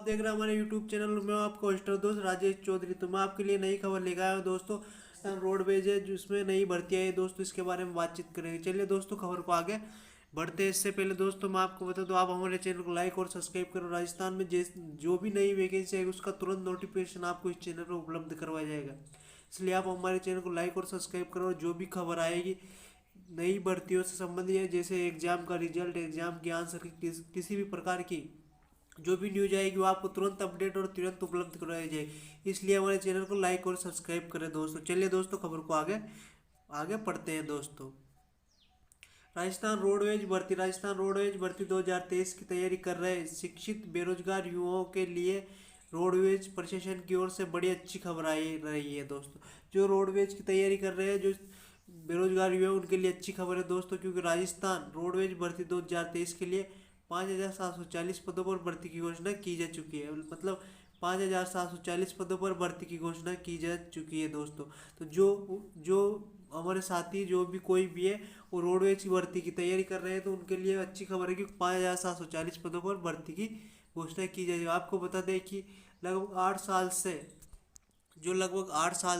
देख रहे हैं हमारे यूट्यूब चैनल में। आपका होस्टर दोस्त राजेश चौधरी। तो मैं आपके लिए नई खबर लेकर आया हूँ दोस्तों। रोडवेज है जिसमें नई भर्ती आई है दोस्तों, इसके बारे में बातचीत करेंगे। चलिए दोस्तों खबर को आगे बढ़ते हैं। इससे पहले दोस्तों मैं आपको बता दूं, आप हमारे चैनल को लाइक और सब्सक्राइब करो। राजस्थान में जो भी नई वैकेंसी आएगी उसका तुरंत नोटिफिकेशन आपको इस चैनल पर उपलब्ध करवाया जाएगा। इसलिए आप हमारे चैनल को लाइक और सब्सक्राइब करो। और जो भी खबर आएगी नई भर्तियों से संबंधित है, जैसे एग्जाम का रिजल्ट, एग्जाम की आंसर की किसी भी प्रकार की जो भी न्यूज आएगी वो आपको तुरंत अपडेट और तुरंत उपलब्ध कराई जाएगी। इसलिए हमारे चैनल को लाइक और सब्सक्राइब करें दोस्तों। चलिए दोस्तों खबर को आगे आगे पढ़ते हैं दोस्तों। राजस्थान रोडवेज भर्ती 2023 की तैयारी कर रहे शिक्षित बेरोजगार युवाओं के लिए रोडवेज प्रशासन की ओर से बड़ी अच्छी खबर आई रही है दोस्तों। जो रोडवेज की तैयारी कर रहे हैं, जो बेरोजगार युवा, उनके लिए अच्छी खबर है दोस्तों, क्योंकि राजस्थान रोडवेज भर्ती 2023 के लिए 5,740 पदों पर भर्ती की घोषणा की जा चुकी है। मतलब 5,740 पदों पर भर्ती की घोषणा की जा चुकी है दोस्तों। तो जो जो हमारे साथी जो भी कोई भी है वो रोडवेज की भर्ती की तैयारी कर रहे हैं, तो उनके लिए अच्छी खबर है कि 5,740 पदों पर भर्ती की घोषणा की जाएगी। आपको बता दें कि लगभग 8 साल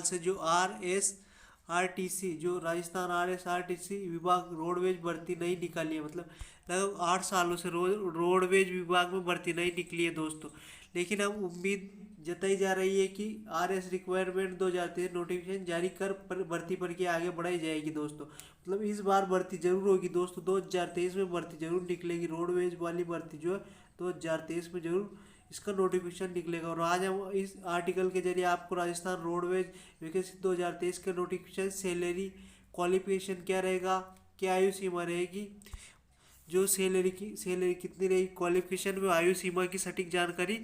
से जो RSRTC, जो राजस्थान RSRTC विभाग रोडवेज भर्ती नहीं निकाली है। मतलब लगभग 8 सालों से रोडवेज विभाग में भर्ती नहीं निकली है दोस्तों। लेकिन अब उम्मीद जताई जा रही है कि RS रिक्वायरमेंट 2023 नोटिफिकेशन जारी कर भर्ती प्रक्रिया आगे बढ़ाई जाएगी दोस्तों। मतलब इस बार भर्ती जरूर होगी दोस्तों। 2023 में भर्ती जरूर निकलेगी। रोडवेज वाली भर्ती जो है 2023 में जरूर इसका नोटिफिकेशन निकलेगा। और आज हम इस आर्टिकल के जरिए आपको राजस्थान रोडवेज वैकेंसी 2023 के नोटिफिकेशन, सैलरी, क्वालिफिकेशन क्या रहेगा, क्या आयु सीमा रहेगी, जो सैलरी कितनी रहेगी, क्वालिफिकेशन में आयु सीमा की सटीक जानकारी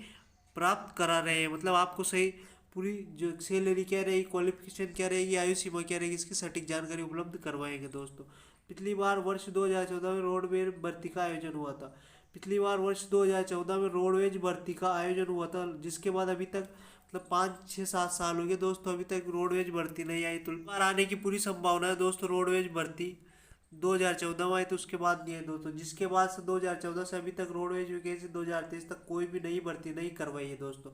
प्राप्त करा रहे हैं। मतलब आपको सही पूरी जो सैलरी क्या रहेगी, क्वालिफिकेशन क्या रहेगी, आयु सीमा क्या रहेगी, इसकी सटीक जानकारी उपलब्ध करवाएंगे दोस्तों। पिछली बार वर्ष 2014 में रोडवेज भर्ती का आयोजन हुआ था। पिछली बार वर्ष 2014 में रोडवेज भर्ती का आयोजन हुआ था, जिसके बाद अभी तक मतलब 5 6 7 साल हो गए दोस्तों, अभी तक रोडवेज भर्ती नहीं आई। तो बार आने की पूरी संभावना है दोस्तों। रोडवेज भर्ती 2014 में आई तो उसके बाद नहीं है दोस्तों। जिसके बाद से 2014 से अभी तक रोडवेज वैकेंसी 2023 तक कोई भी नई भर्ती नहीं करवाई है दोस्तों।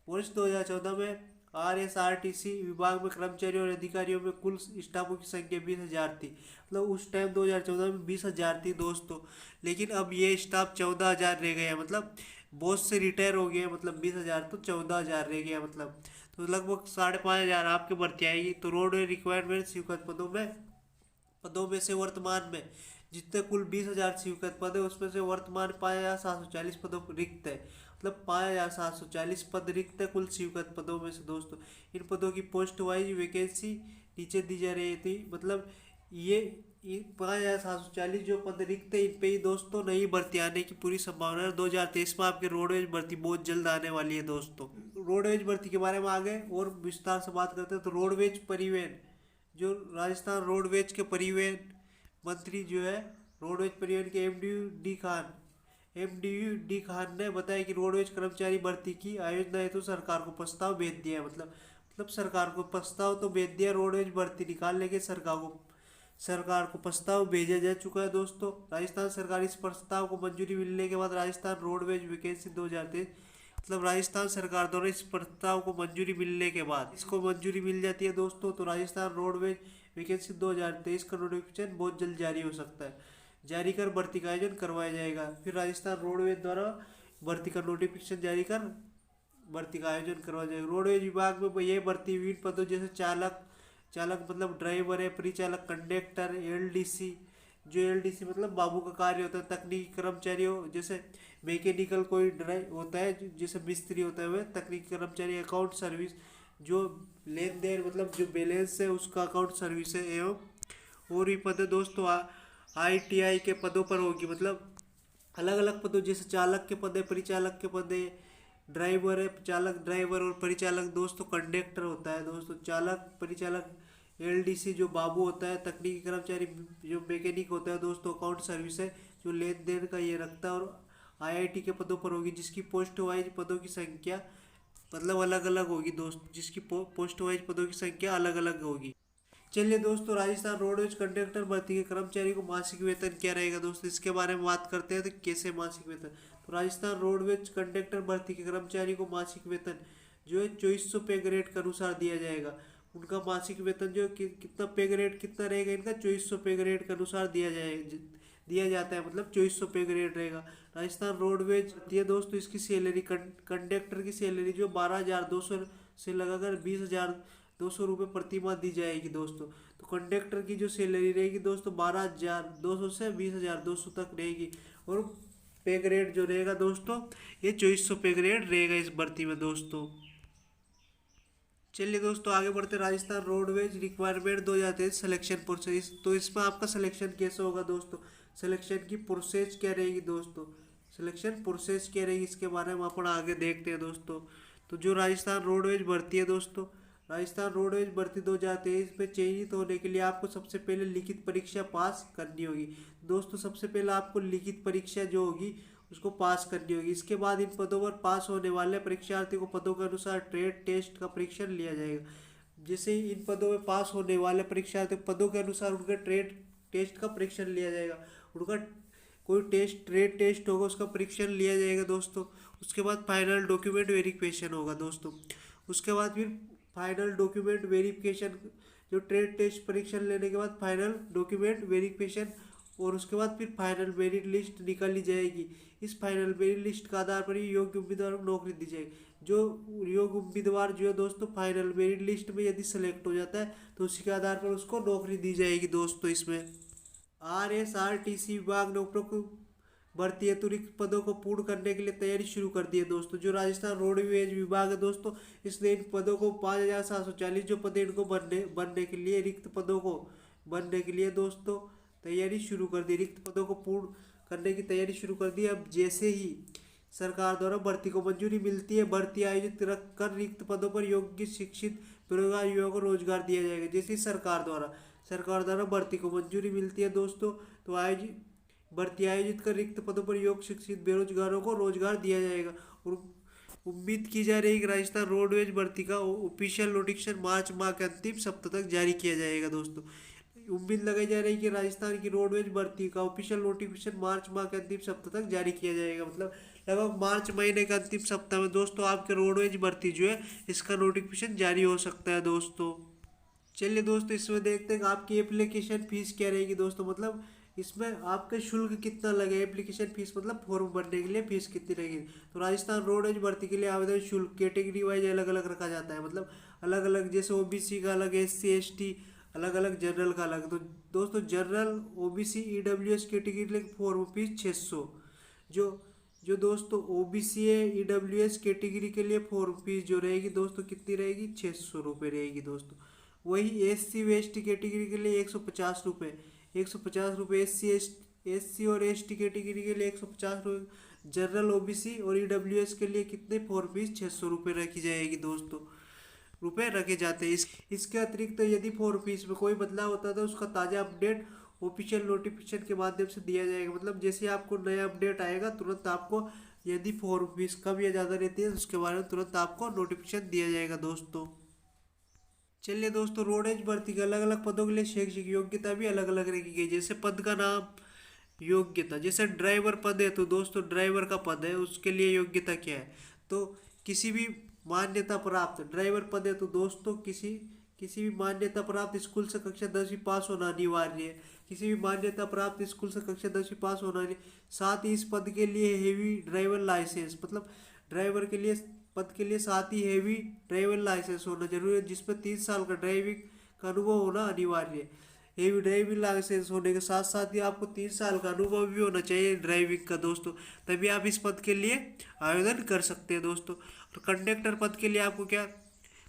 वर्ष 2014 में RSRTC विभाग में कर्मचारियों और अधिकारियों में कुल स्टाफों की संख्या 20,000 थी। मतलब उस टाइम 2014 में 20,000 थी दोस्तों। लेकिन अब ये स्टाफ 14,000 रह गया। मतलब बॉस से रिटायर हो गया। मतलब 20,000 तो 14,000 रह गया। मतलब तो लगभग 5,500 आपकी भर्ती आएगी। तो रोड रिक्वायरमेंट स्वीकृत पदों में से वर्तमान में जितने कुल 20,000 स्वीकृत पद है, उसमें से वर्तमान 5,740 पदों रिक्त है। मतलब 5,740 पद रिक्त है कुल स्वीकृत पदों में से दोस्तों। इन पदों की पोस्ट वाइज वैकेंसी नीचे दी जा रही थी। मतलब ये 5,740 जो पद रिक्त है, इन पे ही दोस्तों नई भर्ती आने की पूरी संभावना है। 2023 में आपके रोडवेज भर्ती बहुत जल्द आने वाली है दोस्तों। रोडवेज भर्ती के बारे में आगे और विस्तार से बात करते हैं। तो रोडवेज परिवहन, जो राजस्थान रोडवेज के परिवहन मंत्री जो है, रोडवेज परिवहन के एमडी खान ने बताया कि रोडवेज कर्मचारी भर्ती की आयोजना हेतु तो सरकार को प्रस्ताव भेज दिया है। मतलब सरकार को प्रस्ताव तो भेज दिया, रोडवेज भर्ती निकालने के सरकार को प्रस्ताव भेजा जा चुका है दोस्तों। राजस्थान सरकार इस प्रस्ताव को मंजूरी मिलने के बाद राजस्थान रोडवेज वैकेंसी 2023, मतलब राजस्थान सरकार द्वारा इस प्रस्ताव को मंजूरी मिलने के बाद इसको मंजूरी मिल जाती है दोस्तों, तो राजस्थान रोडवेज वैकेंसी 2023 का नोटिफिकेशन बहुत जल्द जारी हो सकता है। जारी कर भर्ती का आयोजन करवाया जाएगा। फिर राजस्थान रोडवेज द्वारा भर्ती का नोटिफिकेशन जारी कर भर्ती का आयोजन करवाया जाएगा। रोडवेज विभाग में ये भर्ती विभिन्न पदों जैसे चालक मतलब ड्राइवर है, परिचालक, कंडक्टर, LDC, जो LDC मतलब बाबू का कार्य होता है, तकनीकी कर्मचारियों जैसे मैकेनिकल कोई ड्राइव होता है, जैसे मिस्त्री होता है वह तकनीकी कर्मचारी, अकाउंट सर्विस, जो लेन देन मतलब जो बैलेंस है उसका अकाउंट सर्विस है, एवं और भी पद है दोस्तों ITI के पदों पर होगी। मतलब अलग अलग पदों जैसे चालक के पद है, परिचालक के पद है, ड्राइवर है, चालक ड्राइवर और परिचालक दोस्तों, कंडक्टर होता है दोस्तों, चालक परिचालक, LDC जो बाबू होता है, तकनीकी कर्मचारी जो मैकेनिक होता है दोस्तों, अकाउंट सर्विस है जो लेन देन का ये रखता है, और IIT के पदों पर होगी, जिसकी पोस्ट वाइज पदों की संख्या मतलब अलग अलग होगी दोस्त, जिसकी पोस्ट वाइज पदों की संख्या अलग अलग होगी। चलिए दोस्तों, राजस्थान रोडवेज कंडक्टर भर्ती के कर्मचारी को मासिक वेतन क्या रहेगा दोस्तों, इसके बारे में बात करते हैं। तो कैसे मासिक वेतन, तो राजस्थान रोडवेज कंडक्टर भर्ती के कर्मचारी को मासिक वेतन जो है 2400 पे ग्रेड के अनुसार दिया जाएगा। उनका मासिक वेतन जो कितना पे ग्रेड कितना रहेगा, इनका 2400 पे ग्रेड के अनुसार दिया जाता है, मतलब 2400 पे ग्रेड रहेगा। राजस्थान रोडवेज ये दोस्तों इसकी सैलरी कंडक्टर की सैलरी जो 12,200 से लगाकर 20,200 रुपये प्रति माह दी जाएगी दोस्तों। तो कंडक्टर की जो सैलरी रहेगी दोस्तों 12,200 से 20,200 तक रहेगी। और पे ग्रेड जो रहेगा दोस्तों ये 2400 पे ग्रेड रहेगा इस भर्ती में दोस्तों। चलिए दोस्तों आगे बढ़ते, Rajasthan roadways requirement 2023 selection process. तो इसमें आपका सिलेक्शन कैसे होगा दोस्तों, सिलेक्शन की प्रोसेस क्या रहेगी दोस्तों, सिलेक्शन प्रोसेस क्या रहेगी इसके बारे में अपन आगे देखते हैं दोस्तों। तो जो राजस्थान रोडवेज भर्ती है दोस्तों, राजस्थान रोडवेज भर्ती 2023 में चयनित होने के लिए आपको सबसे पहले लिखित परीक्षा पास करनी होगी दोस्तों। सबसे पहले आपको लिखित परीक्षा जो होगी उसको पास करनी होगी। इसके बाद इन पदों पर पास होने वाले परीक्षार्थी को पदों के अनुसार ट्रेड टेस्ट का परीक्षण लिया जाएगा। जैसे इन पदों में पास होने वाले परीक्षार्थी पदों के अनुसार उनका ट्रेड टेस्ट का परीक्षण लिया जाएगा। उनका कोई ट्रेड टेस्ट होगा उसका परीक्षण लिया जाएगा दोस्तों। उसके बाद फाइनल डॉक्यूमेंट वेरिफिकेशन होगा दोस्तों। उसके बाद फिर फाइनल डॉक्यूमेंट वेरिफिकेशन, जो ट्रेड टेस्ट परीक्षण लेने के बाद फाइनल डॉक्यूमेंट वेरिफिकेशन, और उसके बाद फिर फाइनल मेरिट लिस्ट निकाली जाएगी। इस फाइनल मेरिट लिस्ट के आधार पर ही योग्य उम्मीदवार को नौकरी दी जाएगी। जो योग्य उम्मीदवार जो है दोस्तों फाइनल मेरिट लिस्ट में यदि सेलेक्ट हो जाता है तो उसी के आधार पर उसको नौकरी दी जाएगी दोस्तों। इसमें RSRTC विभाग ने उपरोक्त भर्ती हेतु रिक्त पदों को पूर्ण करने के लिए तैयारी शुरू कर दी है दोस्तों। जो राजस्थान रोडवेज विभाग है दोस्तों, इसने इन पदों को 5,740 जो पद इनको बनने के लिए रिक्त पदों को बनने के लिए दोस्तों तैयारी शुरू कर दी, रिक्त पदों को पूर्ण करने की तैयारी शुरू कर दी। अब जैसे ही सरकार द्वारा भर्ती को मंजूरी मिलती है, भर्ती आयोजित कर रिक्त पदों पर योग्य शिक्षित बेरोजगार युवाओं को रोजगार दिया जाएगा। जैसे सरकार द्वारा भर्ती को मंजूरी मिलती है दोस्तों, तो भर्ती आयोजित कर रिक्त पदों पर योग्य शिक्षित बेरोजगारों को रोजगार दिया जाएगा। और उम्मीद की जा रही है कि राजस्थान रोडवेज भर्ती का ऑफिशियल नोटिफिकेशन मार्च माह के अंतिम सप्ताह तक जारी किया जाएगा दोस्तों। उम्मीद लगाई जा रही है कि राजस्थान की रोडवेज भर्ती का ऑफिशियल नोटिफिकेशन मार्च माह के अंतिम सप्ताह तक जारी किया जाएगा। मतलब लगभग मार्च महीने के अंतिम सप्ताह में दोस्तों आपके रोडवेज भर्ती जो है इसका नोटिफिकेशन जारी हो सकता है दोस्तों। चलिए दोस्तों इसमें देखते हैं कि आपकी एप्लीकेशन फीस क्या रहेगी दोस्तों, मतलब इसमें आपका शुल्क कितना लगेगा, एप्लीकेशन फीस मतलब फॉर्म भरने के लिए फीस कितनी रहेगी। तो राजस्थान रोडवेज भर्ती के लिए आवेदन शुल्क कैटेगरी वाइज अलग अलग रखा जाता है, मतलब अलग अलग, जैसे OBC का अलग, SC ST अलग अलग, जनरल का अलग। तो दोस्तों जनरल OBC EWS कैटेगरी के लिए फॉर्म फीस 600, जो दोस्तों OBC है EWS कैटेगरी के लिए फॉर्म फीस जो रहेगी दोस्तों कितनी रहेगी, 600 रुपये रहेगी दोस्तों। वही SC ST कैटेगरी के लिए 150 रुपये, 150 रुपये SC और ST कैटेगरी के लिए 150 रुपये, जनरल OBC और EWS के लिए कितने फॉर्म फीस 600 रुपये रखी जाएगी दोस्तों, रुपये रखे जाते हैं। इसके अतिरिक्त यदि फॉर्म फीस में कोई बदलाव होता है तो उसका ताज़ा अपडेट ऑफिशियल नोटिफिकेशन के माध्यम से दिया जाएगा। मतलब जैसे आपको नया अपडेट आएगा तुरंत आपको, यदि फॉर्म फीस कम या ज़्यादा रहती है तो उसके बारे में तुरंत आपको नोटिफिकेशन दिया जाएगा दोस्तों। चलिए दोस्तों रोडवेज भर्ती के अलग अलग पदों के लिए शैक्षिक योग्यता भी अलग अलग रखी गई। जैसे पद का नाम, योग्यता, जैसे ड्राइवर पद है तो दोस्तों ड्राइवर का पद है उसके लिए योग्यता क्या है, तो किसी भी मान्यता प्राप्त ड्राइवर पद है तो दोस्तों किसी भी मान्यता प्राप्त स्कूल से कक्षा 10वीं पास होना अनिवार्य है। किसी भी मान्यता प्राप्त स्कूल से कक्षा 10वीं पास होना नहीं। साथ ही इस पद के लिए हेवी ड्राइवर लाइसेंस, मतलब ड्राइवर के लिए पद के लिए साथ ही हेवी ड्राइवर लाइसेंस होना जरूरी है, जिसमें 3 साल का ड्राइविंग का अनुभव होना अनिवार्य है। हेवी ड्राइविंग लाइसेंस होने के साथ साथ ही आपको 3 साल का अनुभव भी होना चाहिए ड्राइविंग का दोस्तों, तभी आप इस पद के लिए आवेदन कर सकते हैं दोस्तों। और कंडक्टर पद के लिए आपको क्या,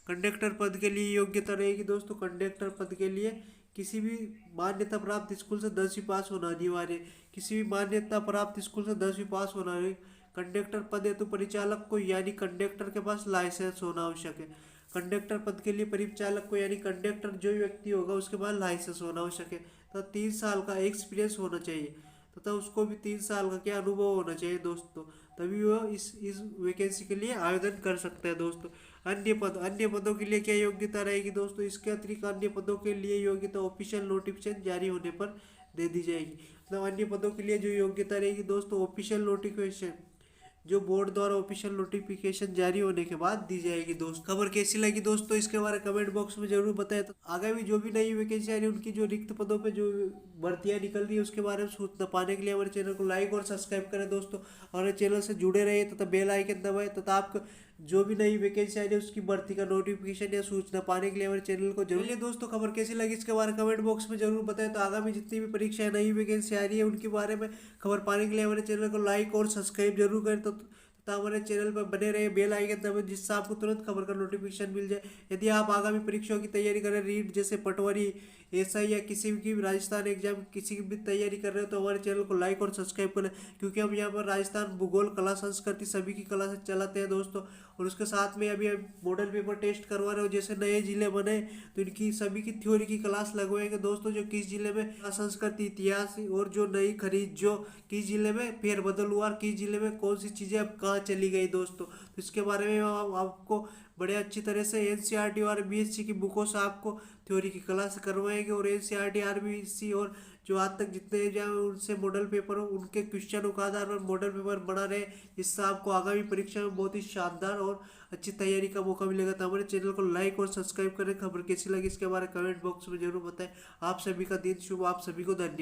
कंडक्टर पद के लिए योग्यता रहेगी दोस्तों, कंडक्टर पद के लिए किसी भी मान्यता प्राप्त स्कूल से 10वीं पास होना अनिवार्य है। किसी भी मान्यता प्राप्त स्कूल से 10वीं पास होना है। कंडक्टर पद है तो परिचालक को यानी कंडक्टर के पास लाइसेंस होना आवश्यक है। कंडक्टर पद के लिए परिचालक को यानी कंडक्टर जो व्यक्ति होगा उसके पास लाइसेंस होना आवश्यक है, तो 3 साल का एक्सपीरियंस होना चाहिए तथा उसको भी 3 साल का क्या अनुभव होना चाहिए दोस्तों, तभी वो इस वैकेंसी के लिए आवेदन कर सकते हैं दोस्तों। अन्य पदों के लिए क्या योग्यता रहेगी दोस्तों, इसके अतिरिक्त अन्य पदों के लिए योग्यता ऑफिशियल नोटिफिकेशन जारी होने पर दे दी जाएगी। मतलब अन्य पदों के लिए जो योग्यता रहेगी दोस्तों, ऑफिशियल नोटिफिकेशन जो बोर्ड द्वारा ऑफिशियल नोटिफिकेशन जारी होने के बाद दी जाएगी। दोस्त खबर कैसी लगी दोस्तों इसके बारे में कमेंट बॉक्स में जरूर बताएं। तो आगामी जो भी नई वैकेंसी आ रही है उनकी जो रिक्त पदों पे जो भर्तियां निकल रही है उसके बारे में सूचना पाने के लिए हमारे चैनल को लाइक और सब्सक्राइब करें दोस्तों। हमारे चैनल से जुड़े रहिए तथा बेल आइकन दबाएं तथा आपको जो भी नई वैकेंसी आ रही है उसकी भर्ती का नोटिफिकेशन या सूचना पाने के लिए हमारे चैनल को जरूर। दोस्तों खबर कैसी लगी इसके बारे में कमेंट बॉक्स में जरूर बताएं। तो आगामी जितनी भी परीक्षाएं नई वैकेंसी आ रही है उनके बारे में खबर पाने के लिए हमारे चैनल को लाइक और सब्सक्राइब जरूर करें। तो तथा हमारे चैनल पर बने रहे बेल आइकन दबाएं जिससे आपको तुरंत खबर का नोटिफिकेशन मिल जाए। यदि आप आगामी परीक्षाओं की तैयारी कर रहे हैं, रीट जैसे पटवारी, एसआई या किसी भी राजस्थान एग्जाम किसी की भी तैयारी कर रहे हो तो हमारे चैनल को लाइक और सब्सक्राइब करें, क्योंकि हम यहाँ पर राजस्थान भूगोल, कला, संस्कृति सभी की कला से चलाते हैं दोस्तों। और उसके साथ में अभी हम मॉडल पेपर टेस्ट करवा रहे हो, जैसे नए जिले बने तो इनकी सभी की थ्योरी की क्लास लगवाएंगे दोस्तों। जो किस जिले में संस्कृति, इतिहास और जो नई खरीद जो किस जिले में फेरबदल हुआ, किस जिले में कौन सी चीज़ें अब कहाँ चली गई दोस्तों, तो इसके बारे में आपको बड़े अच्छी तरह से एनसीईआरटी और बीएससी की बुकों से आपको थ्योरी की क्लास करवाएंगे। और एनसीईआरटी, आरबीसी और जो आज तक जितने एग्जाम हैं उनसे मॉडल पेपर हो उनके क्वेश्चनों का आधार पर मॉडल पेपर बना रहे, जिससे आपको आगामी परीक्षा में बहुत ही शानदार और अच्छी तैयारी का मौका मिलेगा। तो हमारे चैनल को लाइक और सब्सक्राइब करें। खबर कैसी लगी इसके बारे में कमेंट बॉक्स में जरूर बताएं। आप सभी का दिन शुभ, आप सभी को धन्यवाद।